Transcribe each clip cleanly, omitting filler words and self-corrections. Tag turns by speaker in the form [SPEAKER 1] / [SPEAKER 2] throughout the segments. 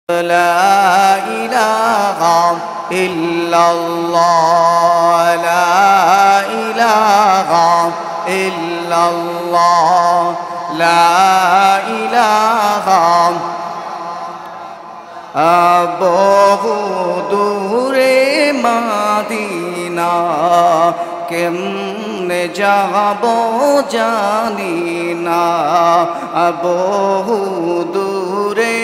[SPEAKER 1] لا إله إلا الله لا إله إلا الله لا إله বহু দূরে মদিনা কেমনে যাব জানি না বহু দূরে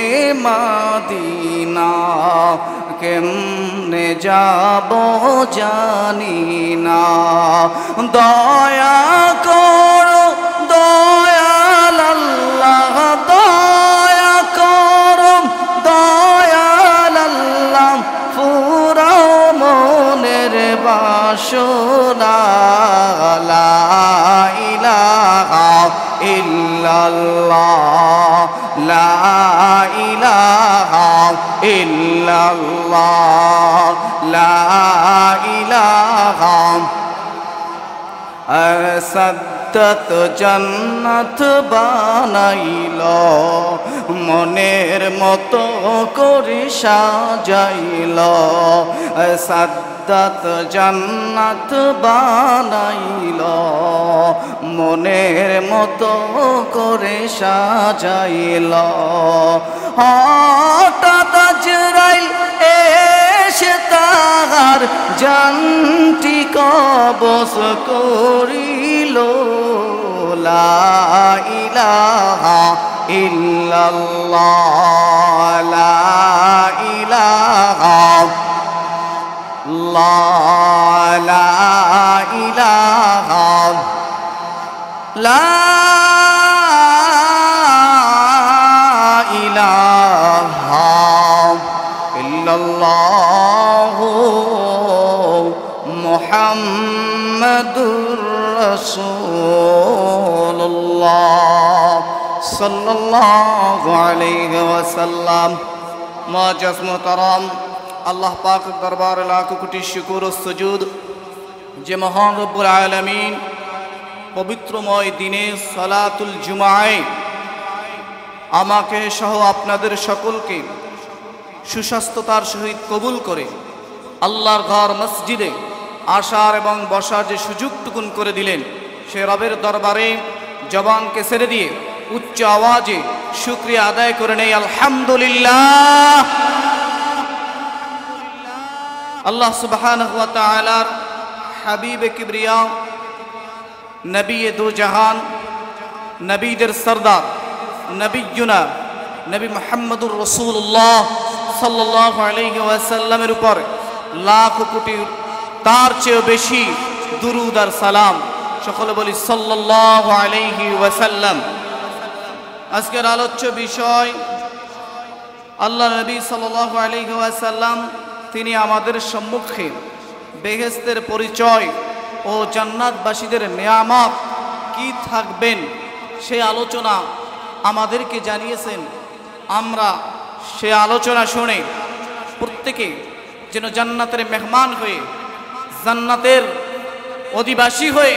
[SPEAKER 1] মদিনা কেমনে যাব জানি না দয়া করো দয়াল আল্লাহ দয়া করো দয়াল আল্লাহ পুরাও মনের বাসনা লা ইলাহা ইল্লাল্লাহ লা ইলাহা ইল্লাল্লাহ লা ইলাহা সাদ্দাত জান্নাত বানাইল মনের মতো করে সাজাইল সাদ্দাত জান্নাত বানাইল মনের মতো করে সাজাইল হঠাৎ আজরাইল এসে তাহার জানটি কবজ করিল লা ইলাহা ইল্লাল্লাহ লা ইলাহা লা ইলাহা লা ইলাহা ইল্লাল্লাহ মুহাম্মাদুর রাসূলুল্লাহ সাল্লাল্লাহু আলাইহি ওয়াসাল্লাম। মুআজ্জাজ মুহতারাম, আল্লাহ পাকের দরবারে লাখ কোটি শুকর ও সুজুদ যে মহান রব্বুল আলামিন পবিত্রময় দিনে সালাতুল জুমায় আমাকে সহ আপনাদের সকলকে সুস্বাস্থ্যতার সহিত কবুল করে আল্লাহর ঘর মসজিদে আসার এবং বসার যে সুযোগটুকুন করে দিলেন, সে রবের দরবারে জবানকে ছেড়ে দিয়ে উচ্চ আওয়াজে শুকরিয়া আদায় করে নেই আলহামদুলিল্লাহ। আল্লাহ সুবহানাহু ওয়া তাআলার হাবিবে কিবরিয়া নবী দু জাহান নবীদের সরদার নবিয়ুনা নবী মুহাম্মদুর রাসূলুল্লাহ সাল্লাল্লাহু আলাইহি ওয়াসাল্লামের উপর লাখ কোটি তার চেয়ে বেশি দুরূদ আর সালাম সকলে বলি সাল্লাল্লাহু আলাইহি ওয়াসাল্লাম। আজকের আলোচ্য বিষয় আল্লাহ নবী সাল্লাল্লাহু আলাইহি ওয়াসাল্লাম তিনি আমাদের সম্মুখে বেহেশতের পরিচয় ও জান্নাতবাসীদের নেয়ামত কি থাকবেন সেই আলোচনা আমাদেরকে জানিয়েছেন। আমরা সে আলোচনা শুনে প্রত্যেকে যেন জান্নাতের মেহমান হয়ে জান্নাতের অধিবাসী হয়ে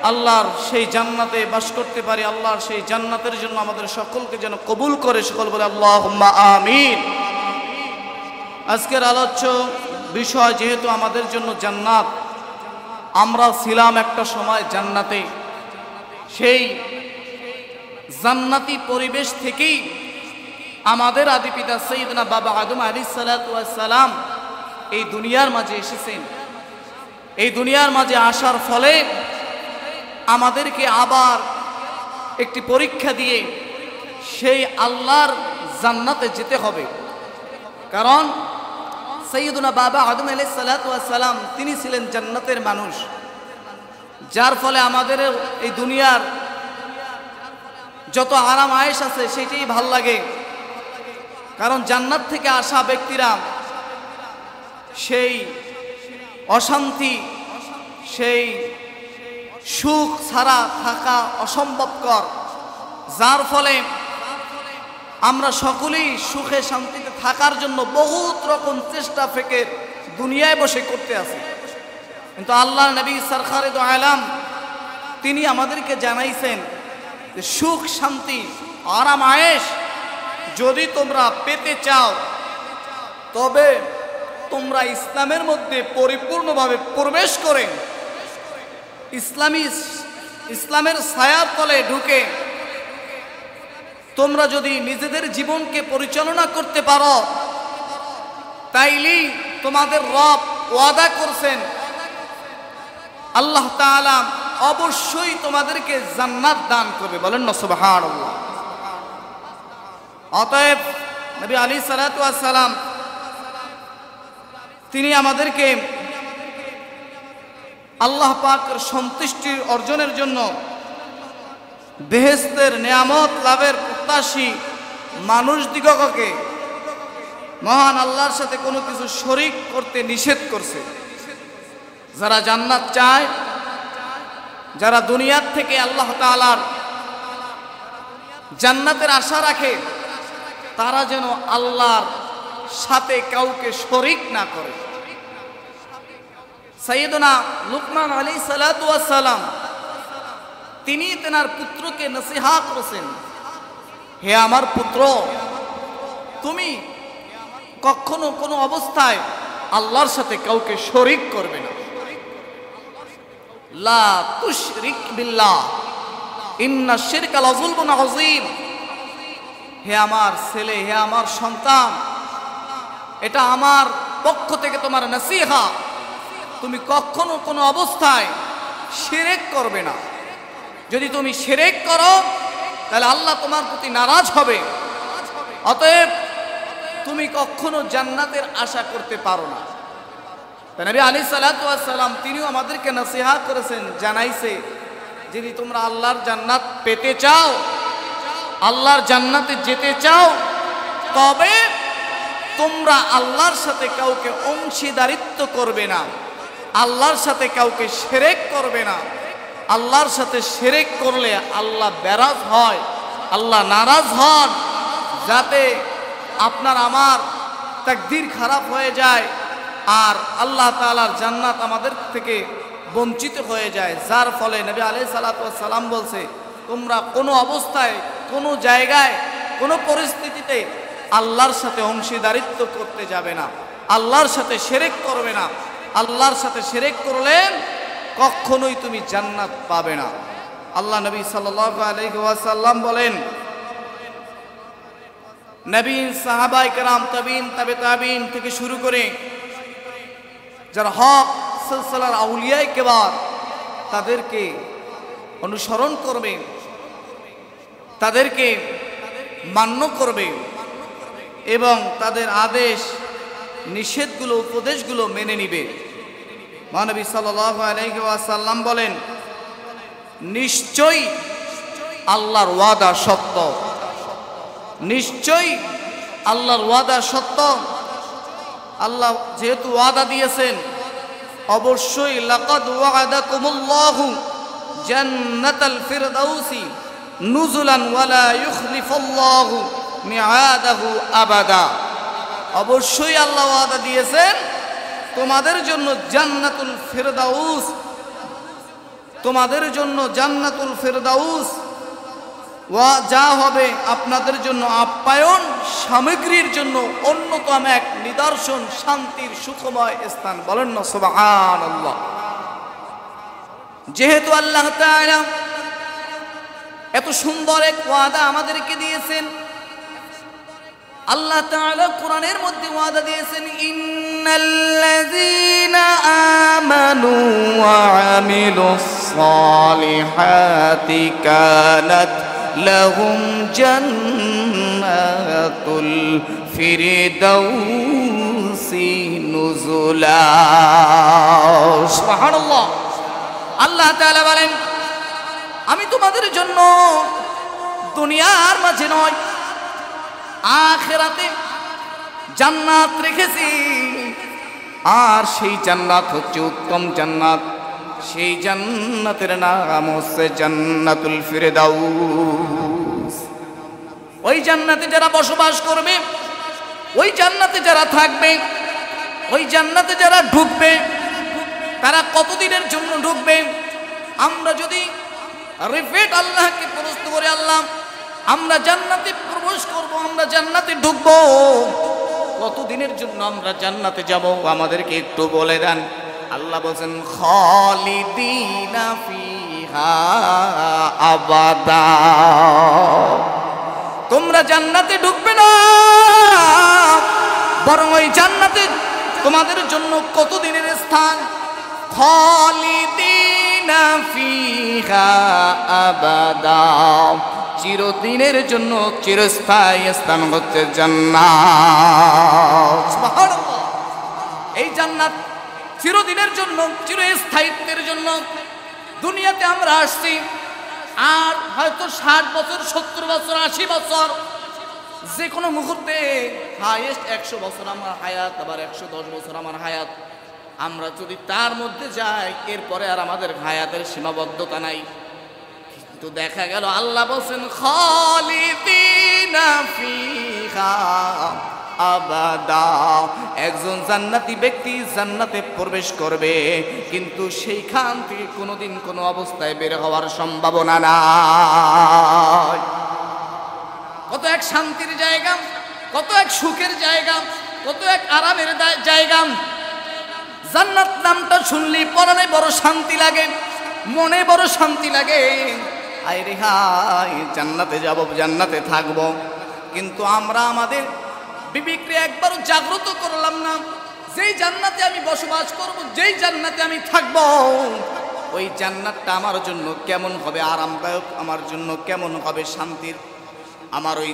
[SPEAKER 1] আল্লাহর সেই জান্নাতে বাস করতে পারি। আল্লাহর সেই জান্নাতের জন্য আমাদের সকলকে যেন কবুল করে, সকল বলে আল্লাহুম্মা আমিন। আজকের আলোচ্য বিষয় যেহেতু আমাদের জন্য জান্নাত, আমরা ছিলাম একটা সময় জান্নাতে, সেই জান্নাতি পরিবেশ থেকেই আমাদের আদি পিতা সাইয়্যিদনা বাবা আদম আলাইহিস সালাতু ওয়াস সালাম এই দুনিয়ার মাঝে এসেছেন। এই দুনিয়ার মাঝে আসার ফলে আমাদেরকে আবার একটি পরীক্ষা দিয়ে সেই আল্লাহর জান্নাতে যেতে হবে। কারণ সাইয়্যিদনা বাবা আদম আলাইহিস সালাতু ওয়াস সালাম তিনি ছিলেন জান্নাতের মানুষ, যার ফলে আমাদের এই দুনিয়ার যত আরাম আয়েশ আছে সেটাই ভাল লাগে। কারণ জান্নাত থেকে আসা ব্যক্তিরা সেই অশান্তি, সেই সুখ ছাড়া থাকা অসম্ভবকর, যার ফলে আমরা সকলেই সুখে শান্তিতে থাকার জন্য বহুত রকম চেষ্টা ফেকে দুনিয়ায় বসে করতে আছি। কিন্তু আল্লাহর নবী সরকারে দো আলম তিনি আমাদেরকে জানাইছেন যে সুখ শান্তি আরাম আয়েশ যদি তোমরা পেতে চাও তবে তোমরা ইসলামের মধ্যে পরিপূর্ণভাবে প্রবেশ করে ইসলামের ছায়ার তলে ঢুকে তোমরা যদি নিজেদের জীবনকে পরিচালনা করতে পারো তাইলেই তোমাদের রব ওয়াদা করছেন আল্লাহ তাআলা অবশ্যই তোমাদেরকে জান্নাত দান করবে। বলেন না সুবহানাল্লাহ। অতএব নবী আলাইহিস সালাতু ওয়াস সালাম তিনি আমাদেরকে আল্লাহ পাকের সন্তুষ্টি অর্জনের জন্য বেহেশতের নিয়ামত লাভের প্রত্যাশী মানুষদিগকে মহান আল্লাহর সাথে কোনো কিছু শরীক করতে নিষেধ করছে। যারা জান্নাত চায়, যারা দুনিয়ার থেকে আল্লাহ তাআলার জান্নাতের আশা রাখে, তারা যেন আল্লাহর সাথে কাউকে শরীক না করে। সাইয়েদনা লুকমান আলাইহিস সালাতু ওয়াস সালাম তিনি তেনার পুত্রকে নসিহত করেছেন, হে আমার পুত্র, তুমি কখনো কোনো অবস্থায় আল্লাহর সাথে কাউকে শরীক করবে না। লা তুশরিক বিল্লাহ ইন্নাশ শিরকা লাযুলমুন আযীম। হে আমার ছেলে, হে আমার সন্তান, এটা আমার পক্ষ থেকে তোমার নসিহত, তুমি কখনো কোনো অবস্থায় শিরক করবে না। যদি তুমি শিরক করো তাহলে আল্লাহ তোমার প্রতি নারাজ হবে। অতএব তুমি কখনো জান্নাতের আশা করতে পারো না। নবী আলাইহিস সালাতু ওয়াস সালাম তিনিও আমাদেরকে নসিহত করেছেন, জানাইছে যদি তোমরা আল্লাহর জান্নাত পেতে চাও, আল্লাহর জান্নাতে যেতে চাও, তবে তোমরা আল্লাহর সাথে কাউকে অংশীদারিত্ব করবে না, আল্লাহর সাথে কাউকে শিরক করবে না। আল্লাহর সাথে শিরক করলে আল্লাহ বেরাজ হয়, আল্লাহ নারাজ হন, যাতে আপনার আমার তাকদীর খারাপ হয়ে যায় আর আল্লাহ তাআলার জান্নাত আমাদের থেকে বঞ্চিত হয়ে যায়। যার ফলে নবী আলাইহিস সালাতু ওয়াস সালাম বলছে, তোমরা কোনো অবস্থায়, কোনো জায়গায়, কোনো পরিস্থিতিতে আল্লাহর সাথে অংশীদারিত্ব করতে যাবে না, আল্লাহর সাথে শিরক করবে না। আল্লাহর সাথে শিরক করলে কখনোই তুমি জান্নাত পাবে না। আল্লাহ নবী সাল্লাল্লাহু আলাইহি ওয়াসাল্লাম বলেন, নবী, সাহাবায়ে কেরাম, তাবিঈন, তাবে তাবিঈন থেকে শুরু করে যারা হক সিলসিলার আউলিয়ায়ে কেবার তাদেরকে অনুসরণ করবে, তাদেরকে মান্য করবে এবং তাদের আদেশ নিষেধগুলো, উপদেশগুলো মেনে নিবে। মহানবী সাল্লাল্লাহু আলাইহি ওয়াসাল্লাম বলেন, নিশ্চয়ই আল্লাহর ওয়াদা সত্য, নিশ্চয়ই আল্লাহর ওয়াদা সত্য। আল্লাহ যেহেতু ওয়াদা দিয়েছেন, অবশ্যই লাকাদ ওয়া'আদাকুমুল্লাহু জান্নাতাল ফিরদাউসি নুজুলান ওয়ালা ইউখলিফুল্লাহু মিআদাহু আবাদা। অবশ্যই আল্লাহ ওয়াদা দিয়েছেন তোমাদের জন্য জান্নাতুল ফিরদাউস, তোমাদের জন্য জান্নাতুল ফিরদাউস যা হবে আপনাদের জন্য আপ্যায়ন সামগ্রীর জন্য অন্যতম এক নিদর্শন, শান্তির সুখময় স্থান। বলেন না সুবহানাল্লাহ। যেহেতু আল্লাহ তাআলা এত সুন্দর এক ওয়াদা আমাদেরকে দিয়েছেন, আল্লাহ তাআলা কোরআনের মধ্যে ওয়াদা দিয়েছেন, ইন্নাল্লাযীনা আমানু ওয়া আমিলুস সালিহাতি কানাত লাহুম জান্নাতুল ফিরদাউসি নুজুলা। সুবহানাল্লাহ। আল্লাহ তাআলা বলেন, আমি তোমাদের জন্য দুনিয়ার মাঝে নয়, আখিরাতে জান্নাত রেখেছি। আর সেই জান্নাত হচ্ছে উত্তম জান্নাত। সেই জান্নাতের নাম হচ্ছে জান্নাতুল ফিরদাউস। ওই জান্নাতে যারা বসবাস করবে, ওই জান্নাতে যারা থাকবে, ওই জান্নাতে যারা ঢুকবে, তারা কতদিনের জন্য ঢুকবে? আমরা যদি রিপিট আল্লাহকে প্রশ্ন করে, আল্লাহ আমরা জান্নাতে প্রবেশ করব, আমরা জান্নাতে ঢুকবো। কতদিনের জন্য আমরা জান্নাতে যাব আমাদেরকে একটু বলে দেন। আল্লাহ বলেন খালিদিনা ফিহা আবাদা। তোমরা জান্নাতে ঢুকবে না, বরং ওই জান্নাতে তোমাদের জন্য কতদিনের স্থান? খালিদিনা ফিহা আবাদা, চিরদিনের জন্য চিরস্থায়ী স্থান হচ্ছে জান্নাত। সুবহানাল্লাহ। এই জান্নাত চিরদিনের জন্য, চিরস্থায়িত্বের জন্য। দুনিয়াতে আমরা আসছি আর হয়তো 60 বছর, 70 বছর, 80 বছর, যে কোনো মুহূর্তে হাইয়েস্ট 100 বছর আমার হায়াত, আবার 110 বছর আমার হায়াত। আমরা যদি তার মধ্যে যাই এরপরে আর আমাদের হায়াতের সীমাবদ্ধতা নাই। কিন্তু দেখা গেল আল্লাহ বলেন খালিদিনা ফিহা আবাদা, একজন জান্নাতি ব্যক্তি জান্নাতে প্রবেশ করবে, কিন্তু সেইখান থেকে কোনোদিন কোনো অবস্থায় বের হওয়ার সম্ভাবনা নাই। কত এক শান্তির জায়গা, কত এক সুখের জায়গা, কত এক আরামের জায়গা। জান্নাত নামটা শুনলি পরনে বড় শান্তি লাগে, মনে বড় শান্তি লাগে। আয় রে হাই, জান্নাতে যাব, জান্নাতে থাকব। কিন্তু আমরা আমাদের বিবেককে একবারও জাগ্রত করলাম না। যেই জান্নাতে আমি বসবাস করব, যেই জান্নাতে আমি থাকব, ওই জান্নাতটা আমার জন্য কেমন হবে আরামদায়ক, আমার জন্য কেমন হবে শান্তির। আমার ওই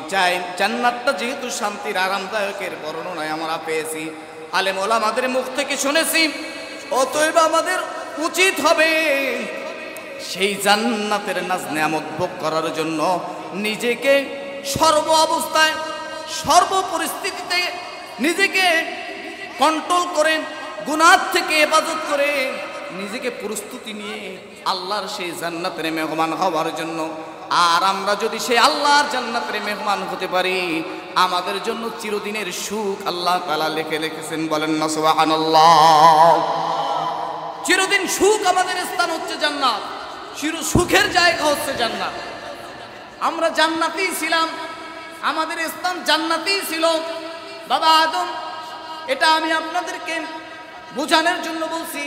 [SPEAKER 1] জান্নাতটা যেহেতু শান্তির আরামদায়কের বর্ণনায় আমরা পেয়েছি, আলেম ওলামাদের মুখ থেকে শুনেছি, অতএব আমাদের উচিত হবে সেই জান্নাতের নাজ নেয়ামত ভোগ করার জন্য নিজেকে সর্ব অবস্থায়, সর্ব পরিস্থিতিতে নিজেকে কন্ট্রোল করে, গুনাহ থেকে হেফাজত করে নিজেকে প্রস্তুতি নিয়ে আল্লাহর সেই জান্নাতের মেহমান হওয়ার জন্য। আর আমরা যদি সেই আল্লাহর জান্নাতের মেহমান হতে পারি, আমাদের জন্য চিরদিনের সুখ আল্লাহ তাআলা লিখে রেখেছেন। বলেন না সুবহানাল্লাহ। চিরদিন সুখ আমাদের স্থান হচ্ছে জান্নাত, চির সুখের জায়গা হচ্ছে জান্নাত। আমরা জান্নাতেই ছিলাম, আমাদের স্থান জান্নাতেই ছিল। বাবা আদম, এটা আমি আপনাদেরকে বোঝানোর জন্য বলছি।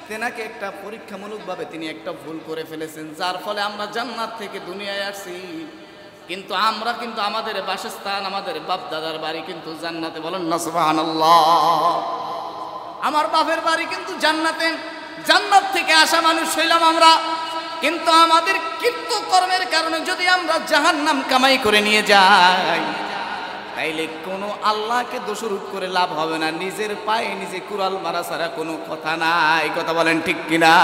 [SPEAKER 1] তেনাকে একটা পরীক্ষামূলকভাবে তিনি একটা ভুল করে ফেলেছেন, যার ফলে আমরা জান্নাত থেকে দুনিয়ায় আসছি। কিন্তু আমরা কিন্তু আমাদের বাসস্থান, আমাদের বাপ দাদার বাড়ি কিন্তু জান্নাতে। বলেন না সুবহানাল্লাহ। আমার বাপের বাড়ি কিন্তু জান্নাতে। জান্নাত থেকে আসা মানুষ হইলাম আমরা, কিন্তু আমাদের কৃতকর্মের কারণে যদি আমরা জাহান্নাম কামাই করে নিয়ে যাই, তাইলে কোনো আল্লাহকে দোষারোপ করে লাভ হবে না। নিজের পায়ে নিজে কুড়াল মারা ছাড়া কোনো কথা নাই। কথা বলেন ঠিক কিনা?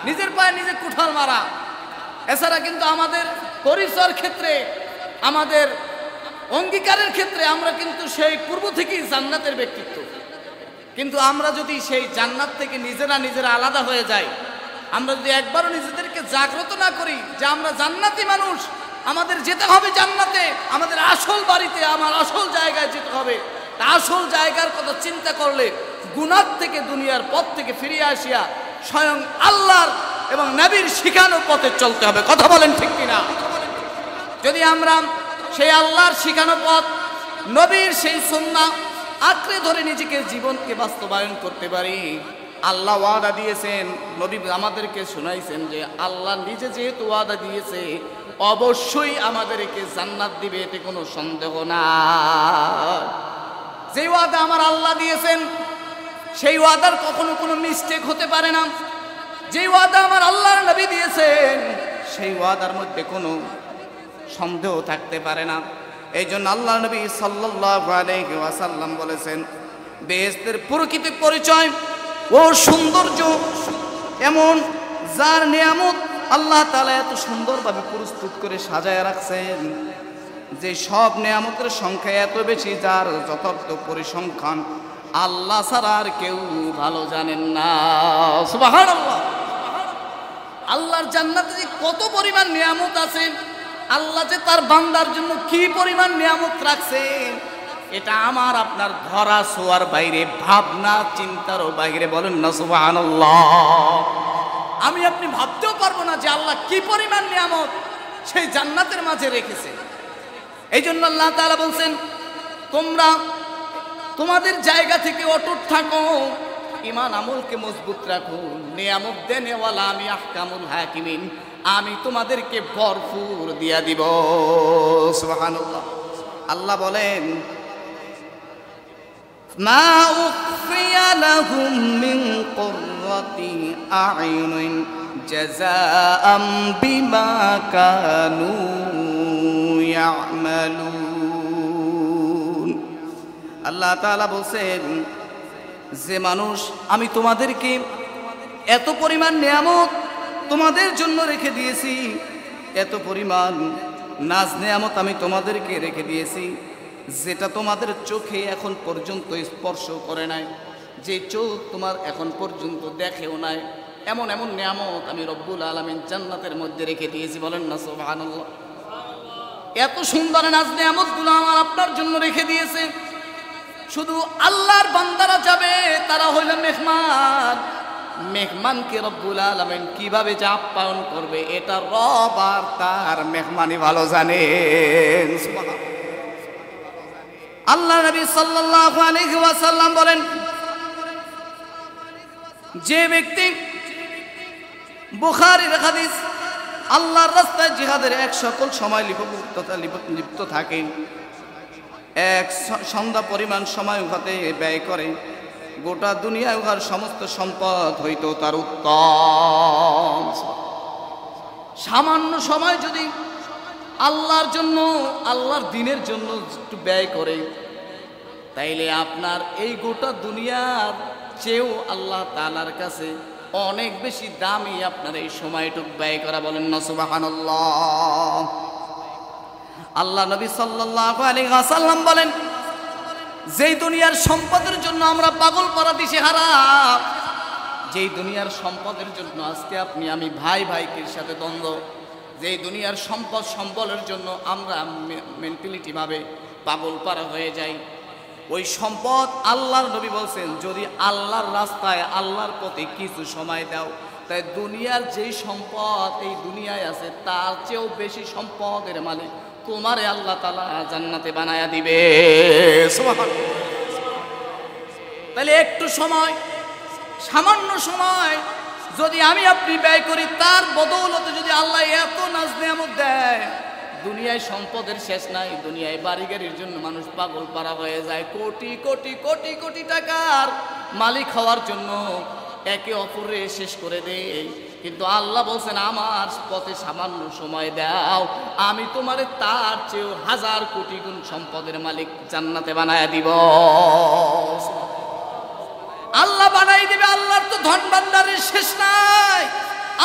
[SPEAKER 1] নিজের পায়ে নিজে কুঠাল মারা, এছাড়া কিন্তু আমাদের পরিচয়ের ক্ষেত্রে, আমাদের অঙ্গীকারের ক্ষেত্রে আমরা কিন্তু সেই পূর্ব থেকেই জান্নাতের ব্যক্তিত্ব। কিন্তু আমরা যদি সেই জান্নাত থেকে নিজেরা আলাদা হয়ে যাই, আমরা যদি একবারও নিজেদেরকে জাগ্রত না করি যে আমরা জান্নাতি মানুষ, আমাদের যেতে হবে জান্নাতে, আমাদের আসল বাড়িতে, আমার আসল জায়গায় যেতে হবে, আসল জায়গার কথা চিন্তা করলে গুনাহ থেকে, দুনিয়ার পথ থেকে ফিরে আসিয়া স্বয়ং আল্লাহর এবং নবীর শিখানো পথে চলতে হবে। কথা বলেন ঠিক কিনা? যদি আমরা সেই আল্লাহর শিখানো পথ, নবীর সেই সুন্নাহ আঁকড়ে ধরে নিজেকে জীবনকে বাস্তবায়ন করতে পারি, আল্লাহ ওয়াদা দিয়েছেন, নবী আমাদেরকে শোনাইছেন যে আল্লাহ নিজে যেহেতু ওয়াদা দিয়েছে, অবশ্যই আমাদেরকে জান্নাত দিবে, এতে কোনো সন্দেহ না। যে ওয়াদা আমার আল্লাহ দিয়েছেন সেই ওয়াদার কখনো কোনো মিস্টেক হতে পারে না। যে ওয়াদা আমার আল্লাহর নবী দিয়েছেন সেই ওয়াদার মধ্যে কোনো সন্দেহ থাকতে পারে না। এই জন্য আল্লাহ নবী সাল্লাল্লাহু আলাইহি ওয়াসাল্লাম বলেছেন, বেহেশতের প্রকৃত পরিচয় ও সৌন্দর্য এমন, যার নিয়ামত আল্লাহ তাআলা এত সুন্দরভাবে প্রস্তুত করে সাজায় রাখছেন যে সব নিয়ামতের সংখ্যা এত বেশি, যার যথার্থ পরিসংখ্যান আল্লাহ ছাড়া আর কেউ ভালো জানেন না। সুবহানাল্লাহ। আল্লাহর জান্নাতে যে কত পরিমাণ নিয়ামত আছে, আল্লাহ যে তার বান্দার জন্য কি পরিমাণ নিয়ামত রাখছেন, এটা আমার আপনার ধরা ছোঁয়ার বাইরে, ভাবনা চিন্তারও বাইরে। বলেন না সুবহানাল্লাহ। আমি আপনি ভাবতেও পারবো না যে আল্লাহ কি পরিমাণ নিয়ামত সেই জান্নাতের মাঝে রেখেছে। এই জন্য আল্লাহ তাআলা বলছেন, তোমরা তোমাদের জায়গা থেকে অটুট থাকো, ঈমান আমলকে মজবুত রাখো, নিয়ামত দেনেওয়ালা আমি আহকামুল হাকিমিন, আমি তোমাদেরকে ভরপুর দিয়া দিব। সুবহানাল্লাহ। আল্লাহ বলেন, মা উখফিয়া লাহুম মিন কুররাতি আ'ইউনিন জাযাআম বিমা কানু ইয়া'মালুন। আল্লাহ তাআলা বলেন যে মানুষ, আমি তোমাদেরকে এত পরিমাণ নিয়ামত তোমাদের জন্য রেখে দিয়েছি, এত পরিমাণ নাজ নিয়ামত আমি তোমাদেরকে রেখে দিয়েছি, যেটা তোমাদের চোখে এখন পর্যন্ত স্পর্শ করে নাই, যে চোখ তোমার এখন পর্যন্ত দেখেও নাই, এমন এমন নিয়ামত আমি রব্বুল আলামিন জান্নাতের মধ্যে রেখে দিয়েছি। বলেন না সুবহানাল্লাহ। এত সুন্দর নাজ নিয়ামতগুলো আমার আপনার জন্য রেখে দিয়েছে। শুধু আল্লাহর বান্দারা যাবে, তারা হইল মেহমান। মেহমানকে রব্বুল আলামিন কিভাবে যে আপ্যায়ন করবে, এটা রব আর তার মেহমানই ভালো জানেন। আল্লাহ নবী সাল্লাল্লাহু আলাইহি ওয়াসাল্লাম বলেন, যে ব্যক্তি বুখারীর হাদিস, আল্লাহর রাস্তায় জিহাদের এক সকল সময় লিপ্ত থাকেন, এক সন্ধ্যা পরিমাণ সময় উহাতে ব্যয় করে, গোটা দুনিয়ায় উহার সমস্ত সম্পদ হইতো তার উত্তম। সামান্য সময় যদি আল্লাহর জন্য, আল্লাহর দিনের জন্য একটু ব্যয় করে, তাইলে আপনার এই গোটা দুনিয়ার চেয়েও আল্লাহ তাআলার কাছে অনেক বেশি দামি আপনার এই সময়টুকু ব্যয় করা। বলেন না সুবহানাল্লাহ। আল্লাহ নবী সাল্লাল্লাহু আলাইহি ওয়াসাল্লাম বলেন, যেই দুনিয়ার সম্পদের জন্য আমরা পাগল করা দিশেহারা, যেই দুনিয়ার সম্পদের জন্য আজকে আপনি আমি ভাই ভাইকের সাথে দ্বন্দ্ব, যেই দুনিয়ার সম্পদ সম্বলের জন্য আমরা মেন্টালিটি ভাবে পাগল পারা হয়ে যাই, ওই সম্পদ আল্লাহর নবী বলছেন, যদি আল্লাহর রাস্তায় আল্লাহর পথে কিছু সময় দাও, তাই দুনিয়ার যেই সম্পদ এই দুনিয়ায় আছে তার চেয়েও বেশি সম্পদের মালিক তোমারে আল্লাহ তাআলা জান্নাতে বানায়া দিবে। সুবহানাল্লাহ। তাহলে একটু সময়, সামান্য সময় যদি আমি আপনি ব্যয় করি, তার বদৌলতে যদি আল্লাহ এত নাজ নিয়ামত দেয়, দুনিয়ায় সম্পদের শেষ নাই। দুনিয়ায় বাড়ি গাড়ির জন্য মানুষ পাগল পারা হয়ে যায়, কোটি কোটি কোটি কোটি টাকার মালিক হওয়ার জন্য একে অপরে শেষ করে দেয়। কিন্তু আল্লাহ বলছেন, আমার পথে সামান্য সময় দাও, আমি তোমারে তার চেয়েও হাজার কোটি গুণ সম্পদের মালিক জান্নাতে বানায়া দিব। আল্লাহ বানাই দিবে। আল্লাহর তো ধন ভান্ডারের শেষ নাই,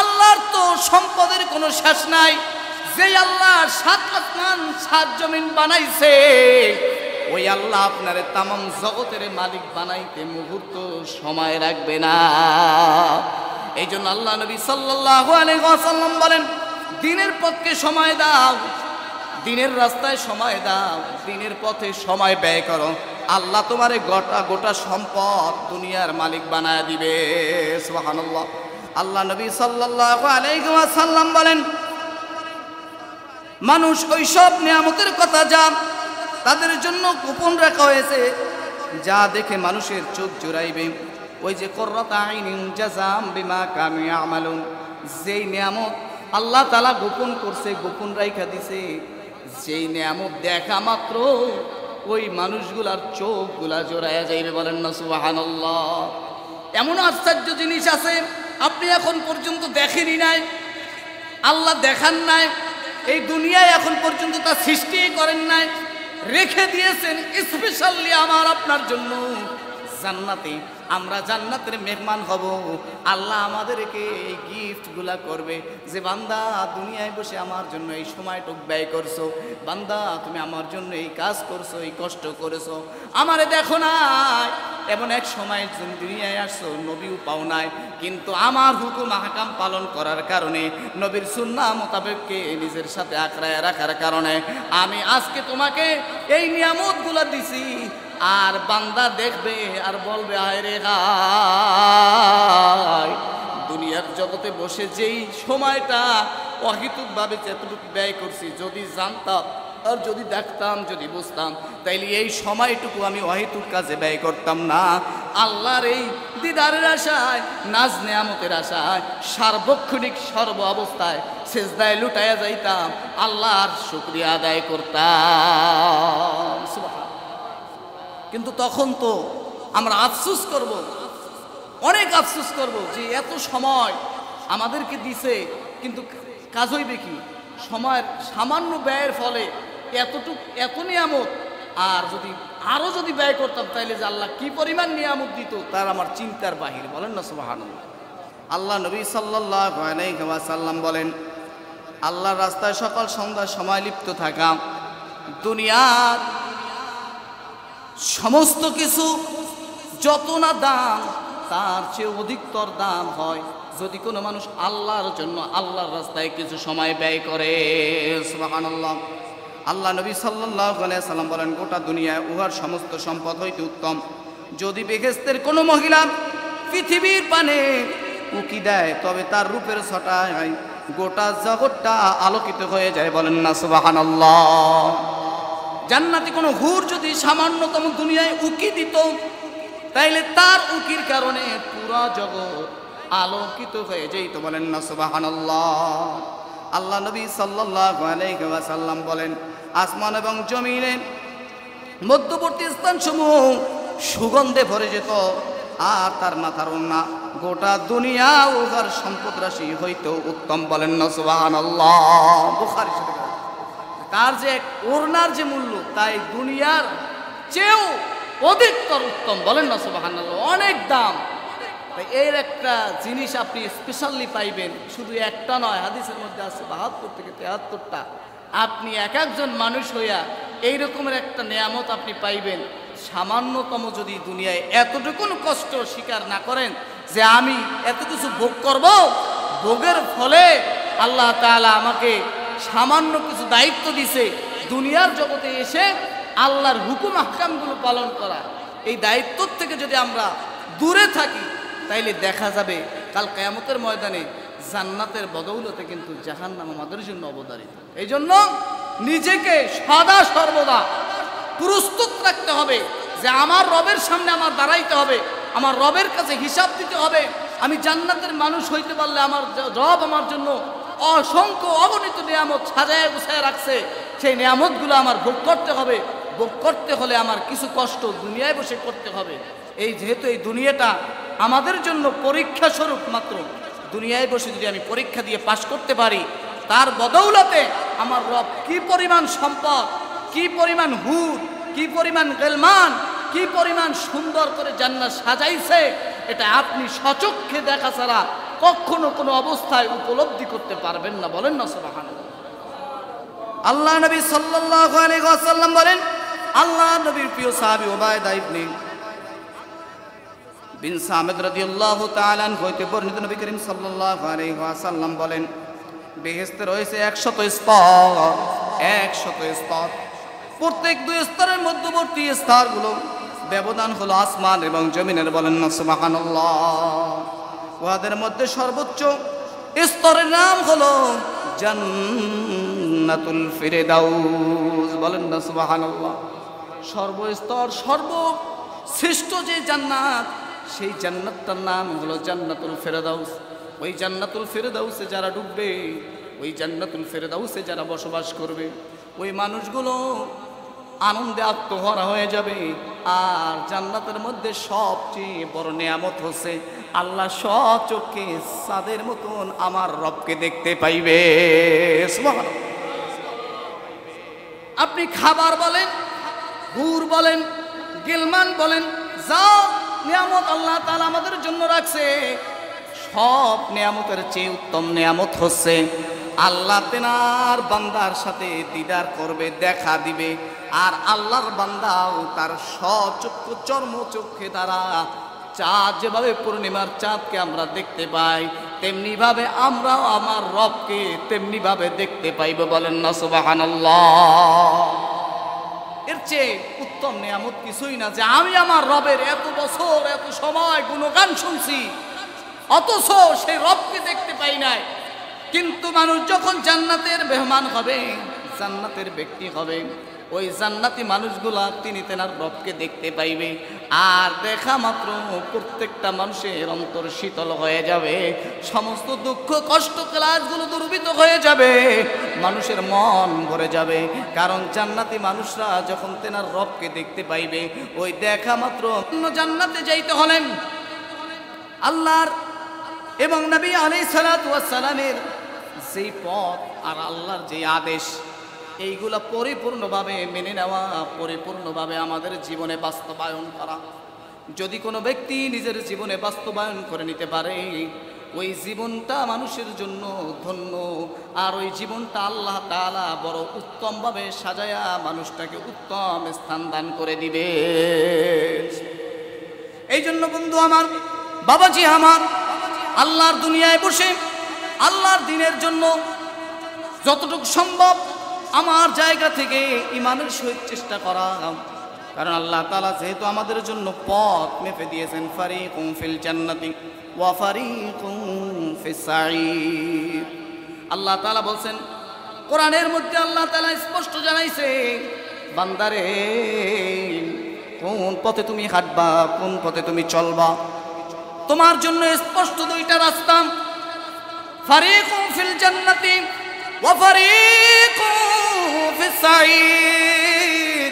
[SPEAKER 1] আল্লাহর তো সম্পদের কোনো শেষ নাই। যে আল্লাহ 7 আসমান 7 জমিন বানাইছে, ওই আল্লাহ আপনারে তামাম জগতের মালিক বানাইতে মুহূর্ত সময় রাখবে না। এই জন্য আল্লাহ নবী সাল্লাল্লাহু আলাইহি ওয়াসাল্লাম বলেন, দিনের পথকে সময় দাও, দিনের রাস্তায় সময় দাও, দিনের পথে সময় ব্যয় করো, আল্লাহ তোমারে গোটা গোটা সম্পদ দুনিয়ার মালিক বানায় দিবে। সুবহানাল্লাহ। আল্লাহ নবী সাল্লাল্লাহু আলাইহি ওয়াসাল্লাম বলেন, মানুষ ওই সব নিয়ামতের কথা যা তাদের জন্য গোপন রাখা হয়েছে, যা দেখে মানুষের চোখ জুড়াইবে, ওই যে কুররাতু আইনিন জাযাম বিমা কানু ইয়ামালুন, যেই নিয়ামত আল্লাহ তাআলা গোপন করছে, গোপন রাইখা দিছে, যেই নিয়ামত দেখা মাত্র ওই মানুষগুলার চোখগুলা জোড়ায়া যাইবে। বলেন না সুবহানাল্লাহ। এমন আশ্চর্য জিনিস আছে আপনি এখন পর্যন্ত দেখেনি নাই, আল্লাহ দেখান নাই, এই দুনিয়ায় এখন পর্যন্ত তা সৃষ্টি করেন নাই, রেখে দিয়েছেন স্পেশালি আমার আপনার জন্য জান্নাতে। আমরা জান্নাতের মেহমান হব, আল্লাহ আমাদেরকে এই গিফটগুলা করবে যে বান্দা দুনিয়ায় বসে আমার জন্য এই সময়টুক ব্যয় করছো, বান্দা তুমি আমার জন্য এই কাজ করছো, এই কষ্ট করেছো, আমারে দেখো নাই। এমন এক সময় দুনিয়ায় আসছো, নবীও পাও নাই, কিন্তু আমার হুকুম আহকাম পালন করার কারণে, নবীর সুন্নাহ মোতাবেককে নিজের সাথে আঁকড়ায় রাখার কারণে আমি আজকে তোমাকে এই নিয়ামতগুলা দিছি। আর বান্দা দেখবে আর বলবে, আয় রে হায়, দুনিয়ার জগতে বসে যেই সময়টা অহেতুকভাবে যতটুকু ব্যয় করছি, যদি জানতাম আর যদি দেখতাম, যদি বুঝতাম, তাইলে এই সময়টুকু আমি অহেতুক কাজে ব্যয় করতাম না। আল্লাহর এই দিদারের আশায়, নাজ নেয়ামতের আশায় সার্বক্ষণিক সর্ব অবস্থায় সেজদায় লুটাইয়া যাইতাম, আল্লাহর শুকরিয়া আদায় করতাম। কিন্তু তখন তো আমরা আফসোস করব, অনেক আফসোস করব যে এত সময় আমাদেরকে দিছে, কিন্তু কাজ হইবে কি? সময়ের সামান্য ব্যয়ের ফলে এত নিয়ামত, আর যদি আরো যদি ব্যয় করতাম তাইলে যে আল্লাহ কি পরিমাণ নিয়ামত দিত তার আমার চিন্তার বাহির। বলেন না সুবহানাল্লাহ। আল্লাহ নবী সাল্লাল্লাহু আলাইহি ওয়াসাল্লাম বলেন, আল্লাহর রাস্তায় সকাল সন্ধ্যার সময় লিপ্ত থাকা দুনিয়ার সমস্ত কিছু যত না দাম, তার চেয়ে অধিকতর দাম হয় যদি কোনো মানুষ আল্লাহর জন্য আল্লাহর রাস্তায় কিছু সময় ব্যয় করে। সুবহানাল্লাহ। আল্লাহ নবী সাল্লাল্লাহু আলাইহি সাল্লাম বলেন, গোটা দুনিয়ায় উহার সমস্ত সম্পদ হইতে উত্তম যদি বেহেশতের কোনো মহিলা পৃথিবীর পানে উকি দেয়, তবে তার রূপের ছটায় গোটা জগৎটা আলোকিত হয়ে যায়। বলেন না সুবহানাল্লাহ। জান্নাতি কোনো হুর যদি সামান্যতম দুনিয়ায় উকি দিত, তাইলে তার উকির কারণে পুরো জগৎ আলোকিত হয়ে যেত। বলেন না সুবহানাল্লাহ। আল্লাহ নবী সাল্লাল্লাহু আলাইহি ওয়াসাল্লাম বলেন, আসমান এবং জমিনের মধ্যবর্তী স্থানসমূহ সুগন্ধে ভরে যেত, আর তার মাথার ওড়না গোটা দুনিয়া উহার সম্পদ রাশি হইতো উত্তম। বলেন না সুবহানাল্লাহ। বুখারী শরীফ। তার যে ওড়নার যে মূল্য, তাই দুনিয়ার চেয়েও অধিকতর উত্তম। বলেন না সুবহানাল্লাহ। অনেক দাম। তাই এর একটা জিনিস আপনি স্পেশালি পাইবেন, শুধু একটা নয়, হাদিসের মধ্যে আছে ৭২ থেকে ৭৩টা। আপনি এক একজন মানুষ হইয়া এই রকমের একটা নেয়ামত আপনি পাইবেন। সামান্যতম যদি দুনিয়ায় এতটুকুন কষ্ট স্বীকার না করেন যে আমি এত কিছু ভোগ করব, ভোগের ফলে আল্লাহ তাআলা আমাকে সামান্য কিছু দায়িত্ব দিছে, দুনিয়ার জগতে এসে আল্লাহর হুকুম আহকামগুলো পালন করা, এই দায়িত্ব থেকে যদি আমরা দূরে থাকি, তাইলে দেখা যাবে কাল কিয়ামতের ময়দানে জান্নাতের বদৌলতে কিন্তু জাহান্নাম আমাদের জন্য অবধারিত। এই জন্য নিজেকে সদা সর্বদা প্রস্তুত রাখতে হবে যে আমার রবের সামনে আমার দাঁড়াইতে হবে, আমার রবের কাছে হিসাব দিতে হবে। আমি জান্নাতের মানুষ হইতে পারলে আমার রব আমার জন্য অসংখ্য অগণিত নিয়ামত সাজায় গুছায় রাখছে, সেই নিয়ামতগুলো আমার ভোগ করতে হবে। ভোগ করতে হলে আমার কিছু কষ্ট দুনিয়ায় বসে করতে হবে। যেহেতু এই দুনিয়াটা আমাদের জন্য পরীক্ষা স্বরূপ মাত্র, দুনিয়ায় বসে যদি আমি পরীক্ষা দিয়ে পাশ করতে পারি, তার বদৌলতে আমার রব কি পরিমাণ সম্পদ, কি পরিমাণ হুর, কি পরিমাণ গেলমান, কি পরিমাণ সুন্দর করে জান্নাত সাজাইছে, এটা আপনি সচক্ষে দেখা ছাড়া কখনো কোনো অবস্থায় উপলব্ধি করতে পারবেন না। বলেন না সুবহানাল্লাহ। আল্লাহ নবী সাল্লাল্লাহু আলাইহি ওয়াসাল্লাম বলেন, আল্লাহ নবীর প্রিয় সাহাবী উবায়দা ইবনে বিন সামিদ রাদিয়াল্লাহু তাআলা আনহু হইতে বর্ণিত, নবী করিম সাল্লাল্লাহু আলাইহি ওয়াসাল্লাম বলেন, বেহেশতে রয়েছে ১০০ স্তর, ১০০ স্তর। প্রত্যেক দুই স্তরের মধ্যবর্তী স্তরগুলো ব্যবধান হলো আসমান এবং জমিনের। বলেন না সুবহানাল্লাহ। উহাদের মধ্যে সর্বোচ্চ স্তরের নাম হলো জান্নাতুল ফিরদাউস। বলেন না সুবহানাল্লাহ। সর্বস্তর সর্বশ্রেষ্ঠ যে জান্নাত, সেই জান্নাতটার নাম হলো জান্নাতুল ফিরদাউস। ওই জান্নাতুল ফিরদাউসে যারা ডুববে, ওই জান্নাতুল ফিরদাউসে যারা বসবাস করবে, ওই মানুষগুলো আনন্দে আত্মহারা হয়ে যাবে। আর জান্নাতের মধ্যে সবচেয়ে বড় নিয়ামত হচ্ছে আল্লাহ স্বচক্ষে চাঁদের মতন আমার রবকে দেখতে পাইবে। সুবহানাল্লাহ। আপনি খাবার বলেন, হুর বলেন, গিলমান বলেন, যা নিয়ামত আল্লাহ তাআলা আমাদের জন্য রাখছে, সব নিয়ামতের চেয়ে উত্তম নিয়ামত হচ্ছে আল্লাহ তেনার বান্দার সাথে দিদার করবে, দেখা দিবে। আর আল্লাহর বান্দাও তার স্বচক্ষু চর্মচক্ষে দ্বারা চাঁদ, যেভাবে পূর্ণিমার চাঁদকে আমরা দেখতে পাই, তেমনি ভাবে আমরাও আমার রবকে তেমনি ভাবে দেখতে পাইব। বলেন না সুবহানাল্লাহ। এর চেয়ে উত্তম নিয়ামত কিছুই না যে আমি আমার রবের এত বছর এত সময় গুণগান শুনছি, অথচ সেই রবকে দেখতে পাই নাই। কিন্তু মানুষ যখন জান্নাতের মেহমান হবে, জান্নাতের ব্যক্তি হবে, ওই জান্নাতি মানুষগুলা তিনি তেনার রবকে দেখতে পাইবে। আর দেখা মাত্র প্রত্যেকটা মানুষের অন্তর শীতল হয়ে যাবে, সমস্ত দুঃখ কষ্ট ক্লাসগুলো দূরীভূত হয়ে যাবে, মানুষের মন ভরে যাবে। কারণ জান্নাতি মানুষরা যখন তেনার রবকে দেখতে পাইবে, ওই দেখা মাত্র জান্নাতে যাইতে হলেন আল্লাহর এবং নবী আলাইহিস সালাতু ওয়াস সালামের যেই পথ আর আল্লাহর যে আদেশ, এইগুলা পরিপূর্ণভাবে মেনে নেওয়া, পরিপূর্ণভাবে আমাদের জীবনে বাস্তবায়ন করা। যদি কোনো ব্যক্তি নিজের জীবনে বাস্তবায়ন করে নিতে পারে, ওই জীবনটা মানুষের জন্য ধন্য, আর ওই জীবনটা আল্লাহ তাআলা বড় উত্তমভাবে সাজায়া মানুষটাকে উত্তম স্থান দান করে দিবে। এই জন্য বন্ধু আমার, বাবাজি আমার, আল্লাহর দুনিয়ায় বসে আল্লাহর দ্বীনের জন্য যতটুকু সম্ভব আমার জায়গা থেকে ইমানের সহিত চেষ্টা করা। কারণ আল্লাহ তাআলা যেহেতু আমাদের জন্য পথ মেপে দিয়েছেন, ফারিকুম ফিল জান্নাতি ওয়া ফারিকুম ফিস সাঈর। আল্লাহ তাআলা বলছেন কোরআনের মধ্যে, আল্লাহ তাআলা স্পষ্ট জানাইছে, বান্দারে কোন পথে তুমি হাঁটবা, কোন পথে তুমি চলবা, তোমার জন্য স্পষ্ট দুইটা রাস্তা, ফারিকুম ফিল জান্নাতি ওয়া ফারিকুম ফিস সাঈর।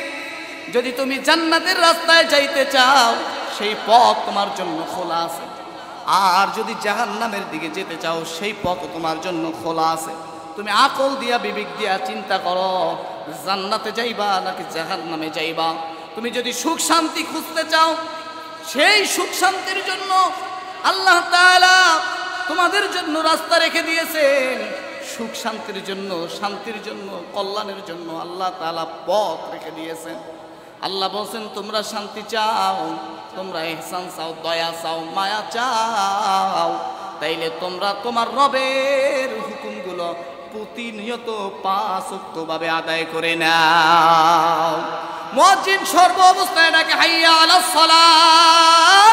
[SPEAKER 1] যদি তুমি জান্নাতের রাস্তায় যাইতে চাও, সেই পথ তোমার জন্য খোলা আছে, আর যদি জাহান্নামের দিকে যেতে চাও, সেই পথ তোমার জন্য খোলা আছে। তুমি আকল দিয়া বিবেক দিয়া চিন্তা করো, জান্নাতে যাইবা নাকি জাহান্নামে যাইবা। তুমি যদি সুখ শান্তি খুঁজতে চাও, সেই সুখ শান্তির জন্য আল্লাহ তাআলা তোমাদের জন্য রাস্তা রেখে দিয়েছেন। সুখ শান্তির জন্য, শান্তির জন্য, কল্যাণের জন্য আল্লাহ তাআলা পথ রেখে দিয়েছেন। আল্লাহ বলছেন তোমরা শান্তি চাও, তোমরা ইহসান চাও, দয়া চাও, মায়া চাও, তাইলে তোমরা তোমার রবের হুকুমগুলো প্রতিনিয়ত 5 ওয়াক্ত ভাবে আদায় করে নাও। মুয়াজ্জিন সর্ব অবস্থায় ডাকে, হাইয়া আলাস সালাহ,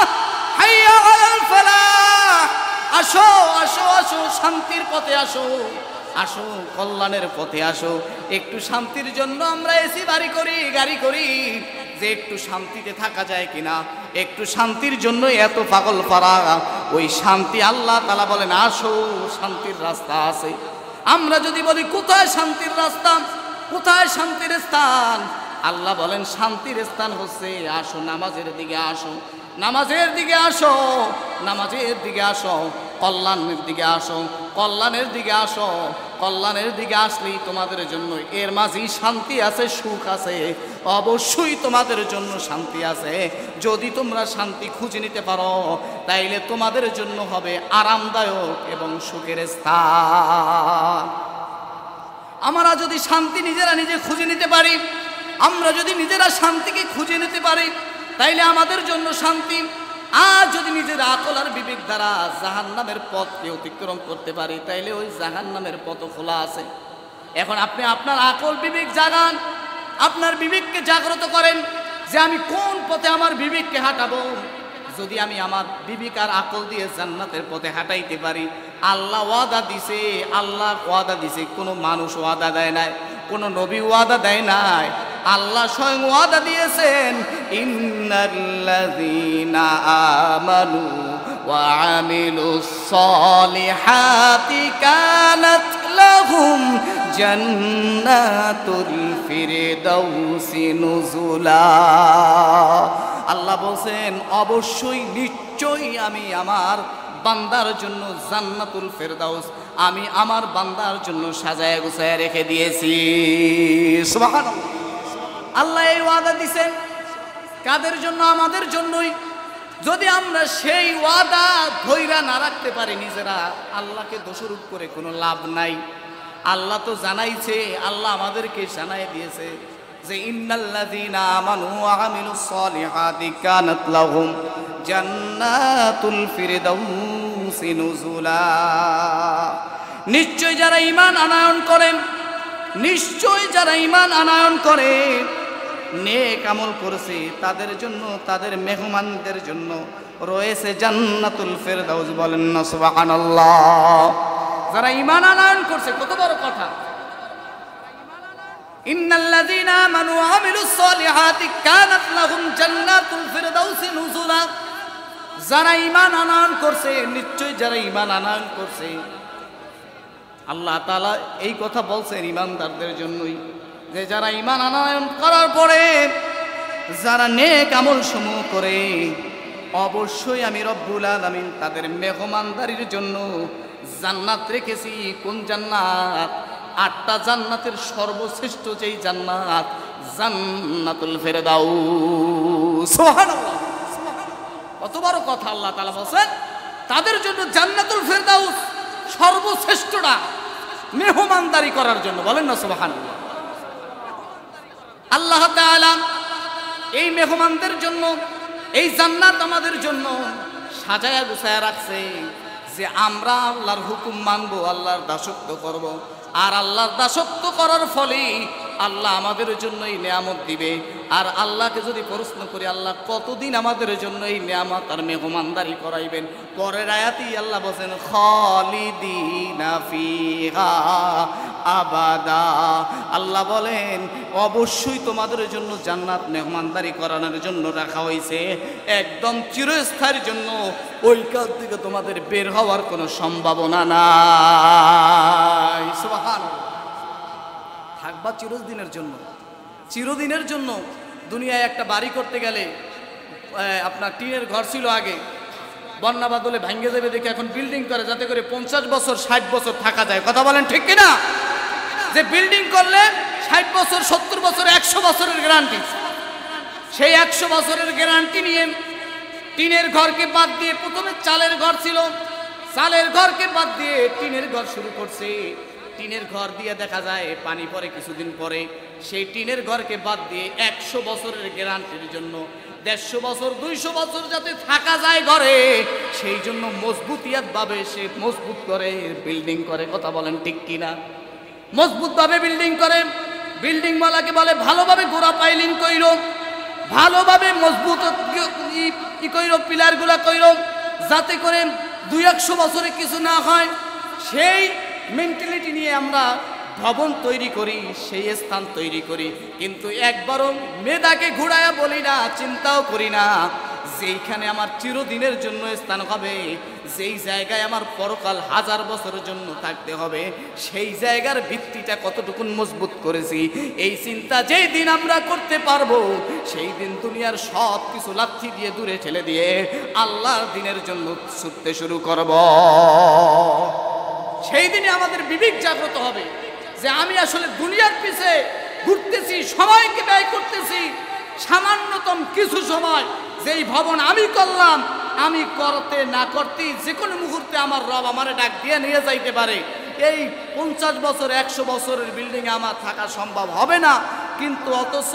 [SPEAKER 1] হাইয়া আলাল ফালাহ। আসো আসো আসো, শান্তির পথে আসো, আসো কল্যাণের পথে আসো। একটু শান্তির জন্য আমরা এসি বাড়ি করি, গাড়ি করি, যে একটু শান্তিতে থাকা যায় কিনা, একটু শান্তির জন্য এত পাগল পারা। ওই শান্তি আল্লাহ তাআলা বলেন আসো, শান্তির রাস্তা আছে। আমরা যদি বলি কোথায় শান্তির রাস্তা, কোথায় শান্তির স্থান, আল্লাহ বলেন শান্তির স্থান হচ্ছে আসো নামাজের দিকে আসো, নামাজের দিকে আসো, নামাজের দিকে আসো, কল্যাণের দিকে আসো, কল্যাণের দিকে আসো। কল্যাণের দিকে আসলেই তোমাদের জন্য এর মাঝেই শান্তি আছে, সুখ আছে, অবশ্যই তোমাদের জন্য শান্তি আছে। যদি তোমরা শান্তি খুঁজে নিতে পারো, তাইলে তোমাদের জন্য হবে আরামদায়ক এবং সুখের স্থান। আমরা যদি শান্তি নিজেরা নিজে খুঁজে নিতে পারি, আমরা যদি নিজেরা শান্তিকে খুঁজে নিতে পারি, তাইলে আমাদের জন্য শান্তি। আর যদি নিজের আকল আর বিবেক দ্বারা জাহান্নামের পথকে অতিক্রম করতে পারি, তাইলে ওই জাহান্নামের পথ খোলা আছে। এখন আপনি আপনার আকল বিবেক জাগান, আপনার বিবেককে জাগ্রত করেন যে আমি কোন পথে আমার বিবেককে হাঁটাবো। যদি আমি আমার বিবেক আর আকল দিয়ে জান্নাতের পথে হাঁটাইতে পারি, আল্লাহ ওয়াদা দিছে, আল্লাহ ওয়াদা দিছে, কোনো মানুষ ওয়াদা দেয় নাই, কোনো নবী ওয়াদা দেয় নাই, আল্লাহ স্বয়ং ওয়াদা দিয়েছেন, ইন্নাল্লাযীনা আমানু ওয়া আমিলুস সলিহাতি কানাত লাহুম জান্নাতুল ফিরদাউসি নুজুলা। আল্লাহ বলেন অবশ্যই নিশ্চয়ই আমি আমার বান্দার জন্য জান্নাতুল ফেরদাউস আমি আমার বান্দার জন্য সাজায় গুছায় রেখে দিয়েছি। সুবহানাল্লাহ। আল্লাহ এই ওয়াদা দিয়েছেন কাদের জন্য? আমাদের জন্যই। যদি আমরা সেই ওয়াদা ধইরা না রাখতে পারি নিজেরা, আল্লাহকে দোষারোপ করে কোনো লাভ নাই। আল্লাহ তো জানাইছে, আল্লাহ আমাদেরকে জানাই দিয়েছে যে ইন্নাল্লাযীনা আমানু ওয়া আমিলুস সলিহাতি কানাত লাহুম জান্নাতুল ফিরদাউসি নুজুলা। নিশ্চয় যারা ঈমান আনয়ন করেন, নিশ্চয় যারা ঈমান আনয়ন করে, নেক আমল করেছে, তাদের জন্য, তাদের মেহমানদের জন্য রয়েছে জান্নাতুল ফিরদাউস। বলেন না সুবহানাল্লাহ। যারা ঈমান আনয়ন করছে, কত বড় কথা। ইন্নাল্লাযীনা আমানু ওয়া আমিলুস সলিহাতি কানাত লাহুম জান্নাতুল ফিরদাউসি নুজুলা। যারা ঈমান আনয়ন করছে, নিশ্চয়ই যারা ঈমান আনয়ন করছে, আল্লাহ তাআলা এই কথা বলছেন ঈমানদারদের জন্যই, যে যারা ঈমান আনয়ন করার পরে যারা নেক আমল সমূহ করে, অবশ্যই আমি রব্বুল আলামিন তাদের মেহমানদারির জন্য জান্নাত রেখেছি। কোন জান্নাত? 8টা জান্নাতের সর্বশ্রেষ্ঠ যেই জান্নাত, জান্নাতুল ফিরদাউস। সুবহানাল্লাহ, কত বড় কথা। আল্লাহ তাআলা বলেন তাদের জন্য জান্নাতুল ফিরদাউস সর্বশ্রেষ্ঠটা মেহমানদারি করার জন্য। বলেন না সুবহানাল্লাহ। আল্লাহ তাআলা এই মেহমানদের জন্য এই জান্নাত আমাদের জন্য সাজায়া গুছায়া রাখছে, যে আমরা আল্লাহর হুকুম মানব, আল্লাহর দাসত্ব করব। আর আল্লাহর দাসত্ব করার ফলে আল্লাহ আমাদের জন্য এই নিয়ামত দিবে। আর আল্লাহকে যদি প্রশ্ন করি, আল্লাহ কতদিন আমাদের জন্য এই নিয়ামত আর মেহমানদারি করাইবেন? পরের আয়াতেই আল্লাহ বলেন খালিদিনা ফিহা আবাদা। আল্লাহ বলেন অবশ্যই তোমাদের জন্য জান্নাত মেহমানদারি করানোর জন্য রাখা হয়েছে, একদম চিরস্থায়ীর জন্য। ওইখান থেকে তোমাদের বের হওয়ার কোনো সম্ভাবনা নাই। সুবহানাল্লাহ। থাকবা চিরদিনের জন্য, চিরদিনের জন্য। দুনিয়ায় একটা বাড়ি করতে গেলে আপনার টিনের ঘর ছিল আগে, বন্যা বাদলে ভাঙ্গে যাবে দেখে এখন বিল্ডিং করে, যাতে করে 50 বছর 60 বছর থাকা যায়। কথা বলেন ঠিক কিনা? যে বিল্ডিং করলে 60 বছর 70 বছর 100 বছরের গ্যারান্টি, সেই 100 বছরের গ্যারান্টি নিয়ে টিনের ঘরকে বাদ দিয়ে, প্রথমে চালের ঘর ছিল, চালের ঘরকে বাদ দিয়ে টিনের ঘর শুরু করছে। টিনের ঘর দিয়ে দেখা যায় পানি পড়ে কিছুদিন পরে, সেই টিনের ঘরকে বাদ দিয়ে 100 বছরের গ্যারান্টির জন্য 150 বছর 200 বছর যাতে থাকা যায় ঘরে, সেই জন্য মজবুতিয়াত ভাবে সে মজবুত করে বিল্ডিং করে। কথা বলেন ঠিক কিনা? মজবুত ভাবে বিল্ডিং করে। বিল্ডিং ওয়ালাকে বলে ভালোভাবে গোড়া পাইলিং কইরো, ভালোভাবে মজবুত কি কইরো, পিলারগুলা কইরো, যাতে করে 200 বছরে কিছু না হয়। সেই মেন্টালিটি নিয়ে আমরা ভবন তৈরি করি, সেই স্থান তৈরি করি, কিন্তু একবারও মেধাকে ঘুরায়া বলি না, চিন্তাও করি না যেইখানে আমার চিরদিনের জন্য স্থান হবে, যেই জায়গায় আমার পরকাল 1000 বছরের জন্য থাকতে হবে, সেই জায়গার ভিত্তিটা কতটুকু মজবুত করেছি। এই চিন্তা যেই দিন আমরা করতে পারবো, সেই দিন দুনিয়ার সব কিছু লাথি দিয়ে দূরে ঠেলে দিয়ে আল্লাহর দিনের জন্য ছুটতে শুরু করব। সেই দিনে আমাদের বিবেক জাগ্রত হবে যে আমি আসলে দুনিয়ার পিছে ঘুরতেছি, সময়কে ব্যয় করতেছি, সামান্যতম কিছু সময় যেই ভবন আমি করলাম, আমি করতে না করতেই যে কোনো মুহূর্তে আমার রব আমারে ডাক দিয়ে নিয়ে যাইতে পারে। এই 50 বছর 100 বছরের বিল্ডিংয়ে আমার থাকা সম্ভব হবে না, কিন্তু অথচ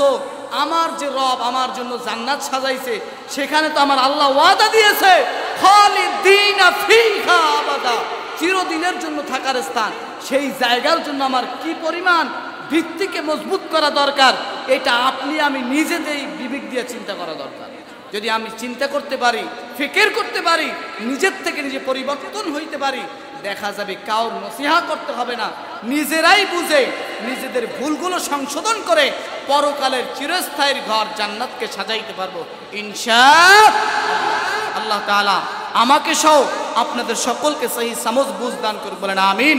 [SPEAKER 1] আমার যে রব আমার জন্য জান্নাত সাজাইছে, সেখানে তো আমার আল্লাহ ওয়াদা দিয়েছে খালিদিনা ফিহা আবাদা, চিরদিনের জন্য থাকার স্থান। সেই জায়গার জন্য আমার কি পরিমাণ ভিত্তিকে মজবুত করা দরকার, এটা আপনি আমি নিজেদেরই বিবেক দিয়ে চিন্তা করা দরকার। যদি আমি চিন্তা করতে পারি, ফিকির করতে পারি, নিজের থেকে নিজে পরিবর্তন হইতে পারি, দেখা যাবে কাউর নসিহা করতে হবে না, নিজেরাই বুঝে নিজেদের ভুলগুলো সংশোধন করে পরকালের চিরস্থায়ীর ঘর জান্নাতকে সাজাইতে পারবো ইনশাআল্লাহ। আল্লাহ তাআলা আমাকে সহ আপনাদের সকলকে সহি সমঝ বুঝ দান করে বলেন আমিন।